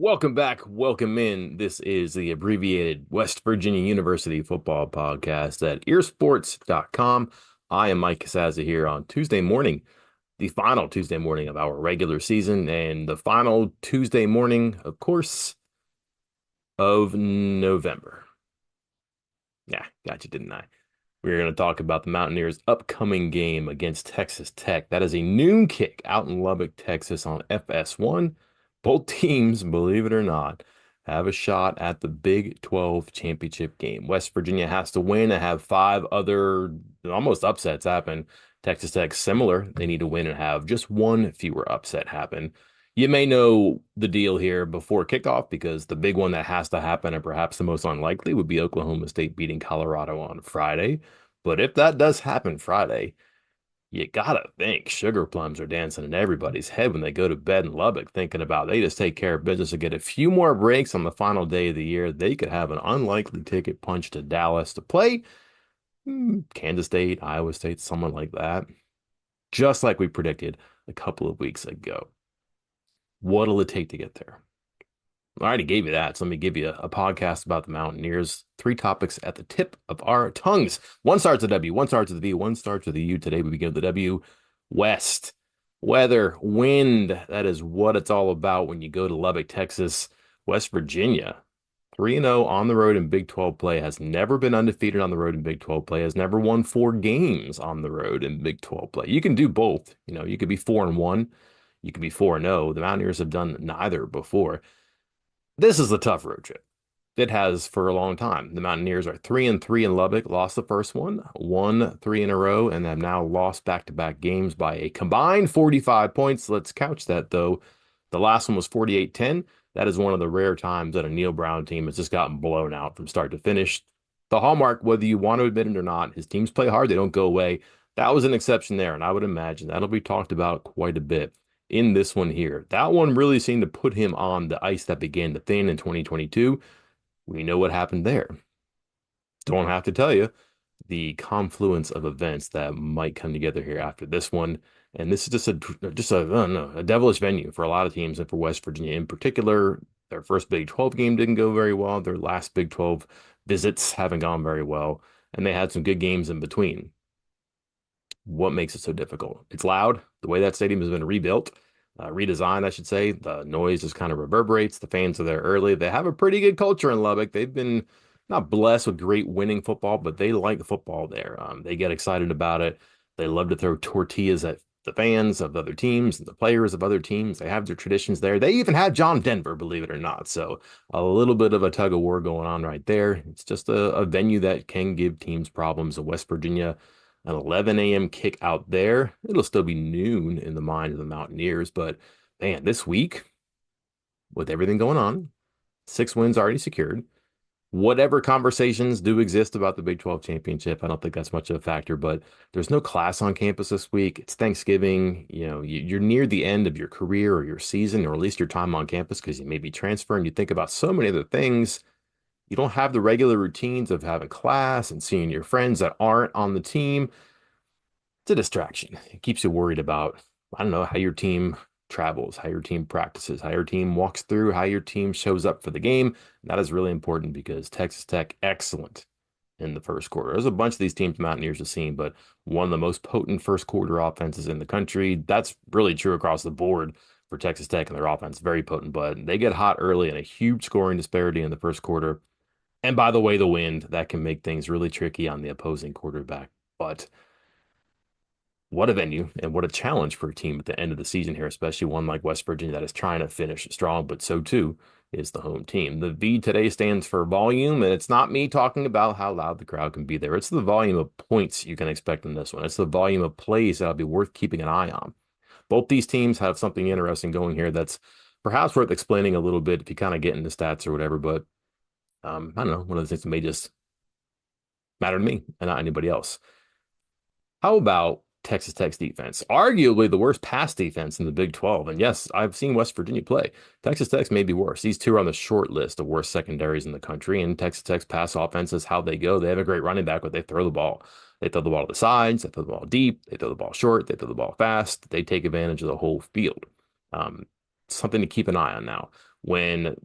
Welcome back. Welcome in. This is the abbreviated West Virginia University football podcast at earsports.com. I am Mike Casazza here on Tuesday morning, the final Tuesday morning of our regular season, and the final Tuesday morning, of course, of November. Yeah, gotcha, didn't I? We're going to talk about the Mountaineers' upcoming game against Texas Tech. That is a noon kick out in Lubbock, Texas on FS1. Both teams, believe it or not, have a shot at the Big 12 championship game. West Virginia has to win and have five other almost upsets happen. Texas Tech, similar. They need to win and have just one fewer upset happen. You may know the deal here before kickoff because the big one that has to happen and perhaps the most unlikely would be Oklahoma State beating Colorado on Friday. But if that does happen Friday, you gotta think sugar plums are dancing in everybody's head when they go to bed in Lubbock, thinking about they just take care of business and get a few more breaks on the final day of the year. They could have an unlikely ticket punch to Dallas to play Kansas State, Iowa State, someone like that, just like we predicted a couple of weeks ago. What'll it take to get there? I already gave you that. So let me give you a podcast about the Mountaineers. Three topics at the tip of our tongues. One starts with W, one starts with the V, one starts with the U. Today we begin with the W. West. Weather, wind. That is what it's all about when you go to Lubbock, Texas. West Virginia, 3-0 on the road in Big 12 play, has never been undefeated on the road in Big 12 play, has never won 4 games on the road in Big 12 play. You can do both. You could be 4-1, you could be 4-0. The Mountaineers have done neither before. This is a tough road trip. It has for a long time. The Mountaineers are 3-3 in Lubbock, lost the first one, won 3 in a row, and have now lost back-to-back games by a combined 45 points. Let's couch that, though. The last one was 48-10. That is one of the rare times that a Neal Brown team has just gotten blown out from start to finish. The hallmark, whether you want to admit it or not, his teams play hard. They don't go away. That was an exception there, and I would imagine that'll be talked about quite a bit in this one here. That one really seemed to put him on the ice that began to thin in 2022. We know what happened there. Don't have to tell you the confluence of events that might come together here after this one. And this is I don't know, a devilish venue for a lot of teams and for West Virginia in particular. Their first Big 12 game didn't go very well. Their last Big 12 visits haven't gone very well. And they had some good games in between. What makes it so difficult? It's loud. The way that stadium has been rebuilt, redesigned, I should say. The noise just kind of reverberates. The fans are there early. They have a pretty good culture in Lubbock. They've been not blessed with great winning football, but they like the football there. They get excited about it. They love to throw tortillas at the fans of other teams and the players of other teams. They have their traditions there. They even had John Denver, believe it or not. So a little bit of a tug of war going on right there. It's just a venue that can give teams problems. In West Virginia, an 11 a.m. kick out there. It'll still be noon in the mind of the Mountaineers, but man, this week, with everything going on, 6 wins already secured. Whatever conversations do exist about the Big 12 championship, I don't think that's much of a factor, but there's no class on campus this week. It's Thanksgiving. You're near the end of your career or your season, or at least your time on campus because you may be transferring. You think about so many other things. You don't have the regular routines of having class and seeing your friends that aren't on the team. It's a distraction. It keeps you worried about, I don't know, how your team travels, how your team practices, how your team walks through, how your team shows up for the game. And that is really important because Texas Tech, excellent in the first quarter. There's a bunch of these teams Mountaineers have seen, but one of the most potent first quarter offenses in the country. That's really true across the board for Texas Tech and their offense. Very potent, but they get hot early and a huge scoring disparity in the first quarter. And by the way, the wind, that can make things really tricky on the opposing quarterback. But what a venue and what a challenge for a team at the end of the season here, especially one like West Virginia that is trying to finish strong, but so too is the home team. The V today stands for volume, and it's not me talking about how loud the crowd can be there. It's the volume of points you can expect in this one. It's the volume of plays that'll be worth keeping an eye on. Both these teams have something interesting going here that's perhaps worth explaining a little bit if you kind of get into stats or whatever, but I don't know, one of the things that may just matter to me and not anybody else. How about Texas Tech's defense? Arguably the worst pass defense in the Big 12. And yes, I've seen West Virginia play. Texas Tech's may be worse. These two are on the short list of worst secondaries in the country, and Texas Tech's pass offense is how they go. They have a great running back, but they throw the ball. They throw the ball to the sides, they throw the ball deep, they throw the ball short, they throw the ball fast. They take advantage of the whole field. Something to keep an eye on now. when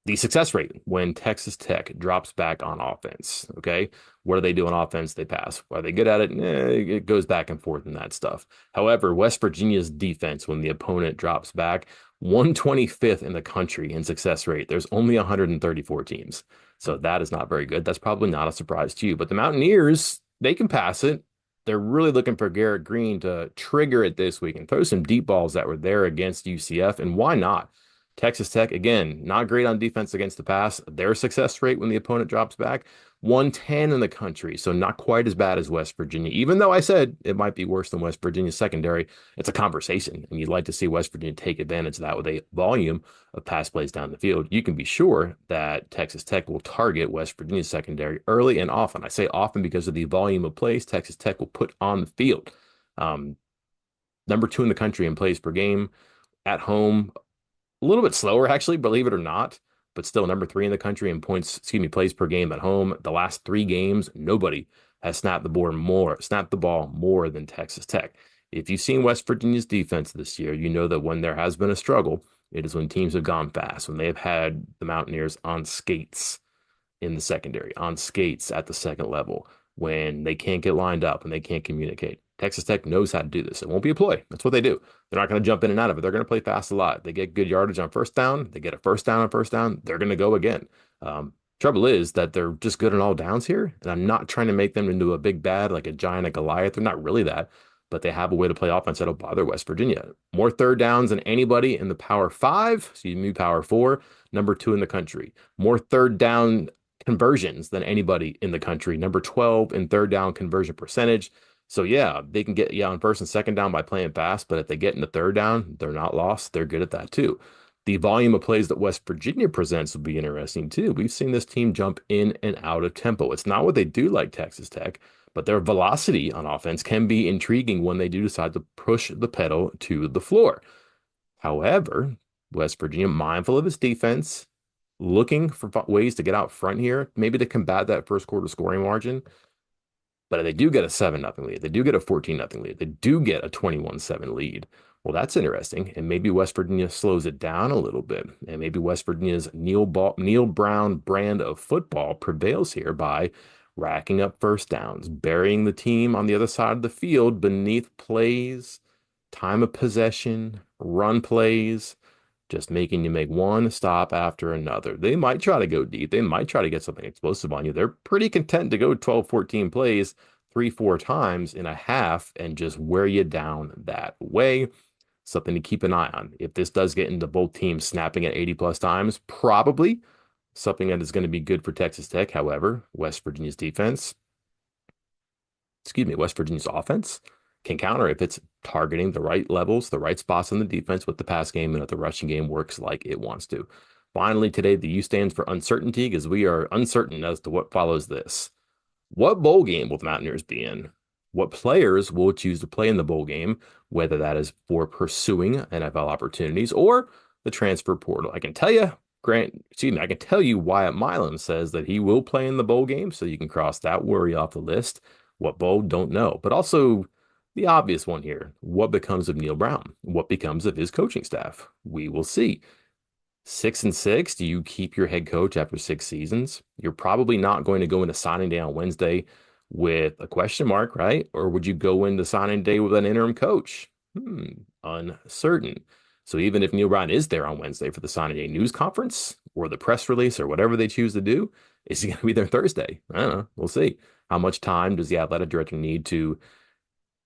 the success rate when Texas Tech drops back on offense. Okay. What do they do on offense? They pass. Are they good at it? It goes back and forth and that stuff. However, West Virginia's defense, when the opponent drops back, 125th in the country in success rate. There's only 134 teams. So that is not very good. That's probably not a surprise to you. But the Mountaineers, they can pass it. They're really looking for Garrett Green to trigger it this week and throw some deep balls that were there against UCF. And why not? Texas Tech, again, not great on defense against the pass. Their success rate when the opponent drops back, 110 in the country. So not quite as bad as West Virginia. Even though I said it might be worse than West Virginia's secondary, it's a conversation. And you'd like to see West Virginia take advantage of that with a volume of pass plays down the field. You can be sure that Texas Tech will target West Virginia's secondary early and often. I say often because of the volume of plays Texas Tech will put on the field. Number 2 in the country in plays per game at home. A little bit slower, actually, believe it or not, but still number 3 in the country in plays per game at home. The last 3 games, nobody has snapped the ball more than Texas Tech. If you've seen West Virginia's defense this year, you know that when there has been a struggle, it is when teams have gone fast, when they have had the Mountaineers on skates in the secondary, on skates at the second level, when they can't get lined up and they can't communicate. Texas Tech knows how to do this. It won't be a ploy. That's what they do. They're not going to jump in and out of it. They're going to play fast a lot. They get good yardage on first down. They get a first down on first down. They're going to go again. Trouble is that they're just good on all downs here. And I'm not trying to make them into a big bad, like a giant, a Goliath. They're not really that, but they have a way to play offense that'll bother West Virginia. More third downs than anybody in the Power 5, excuse me, Power 4, number 2 in the country. More third down conversions than anybody in the country, number 12 in third down conversion percentage. So yeah, they can get you on first and second down by playing fast, but if they get into third down, they're not lost. They're good at that too. The volume of plays that West Virginia presents will be interesting too. We've seen this team jump in and out of tempo. It's not what they do like Texas Tech, but their velocity on offense can be intriguing when they do decide to push the pedal to the floor. However, West Virginia, mindful of its defense, looking for ways to get out front here, maybe to combat that first quarter scoring margin. But if they do get a 7-0 lead, they do get a 14-0 lead, they do get a 21-7 lead. Well, that's interesting. And maybe West Virginia slows it down a little bit. And maybe West Virginia's Neil Brown brand of football prevails here by racking up first downs, burying the team on the other side of the field beneath plays, time of possession, run plays, just making you make one stop after another. They might try to go deep. They might try to get something explosive on you. They're pretty content to go 12, 14 plays 3-4 times in a half and just wear you down that way. Something to keep an eye on. If this does get into both teams snapping at 80 plus times, probably something that is going to be good for Texas Tech. However, West Virginia's offense can counter if it's targeting the right levels, the right spots on the defense with the pass game, and if the rushing game works like it wants to. Finally, today, the U stands for uncertainty because we are uncertain as to what follows this. What bowl game will the Mountaineers be in? What players will choose to play in the bowl game, whether that is for pursuing NFL opportunities or the transfer portal? I can tell you, I can tell you Wyatt Milam says that he will play in the bowl game, so you can cross that worry off the list. What bowl? Don't know. But also, the obvious one here, what becomes of Neil Brown? What becomes of his coaching staff? We will see. 6-6, do you keep your head coach after 6 seasons? You're probably not going to go into signing day on Wednesday with a question mark, right? Or would you go into signing day with an interim coach? Uncertain. So even if Neil Brown is there on Wednesday for the signing day news conference or the press release or whatever they choose to do, is he going to be there Thursday? I don't know. We'll see. How much time does the athletic director need to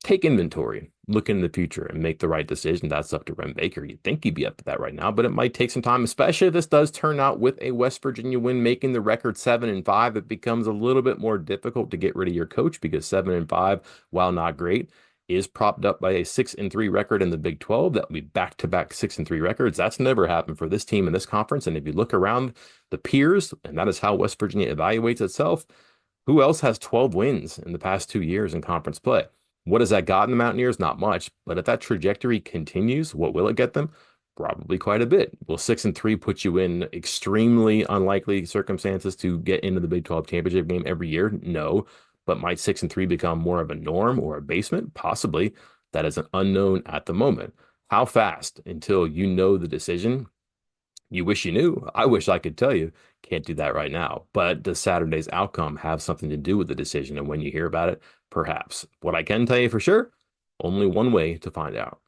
take inventory, look into the future, and make the right decision? That's up to Wren Baker. You'd think he'd be up to that right now, but it might take some time, especially if this does turn out with a West Virginia win, making the record 7-5. It becomes a little bit more difficult to get rid of your coach because 7-5, while not great, is propped up by a 6-3 record in the Big 12. That will be back-to-back 6-3 records. That's never happened for this team in this conference. And if you look around the peers, and that is how West Virginia evaluates itself, who else has 12 wins in the past 2 years in conference play? What has that gotten the Mountaineers? Not much. But if that trajectory continues, what will it get them? Probably quite a bit. Will 6-3 put you in extremely unlikely circumstances to get into the Big 12 championship game every year? No. But might 6-3 become more of a norm or a basement? Possibly. That is an unknown at the moment. How fast until you know the decision You wish you knew. I wish I could tell you. Can't do that right now. But does Saturday's outcome have something to do with the decision? And when you hear about it, perhaps. What I can tell you for sure, only one way to find out.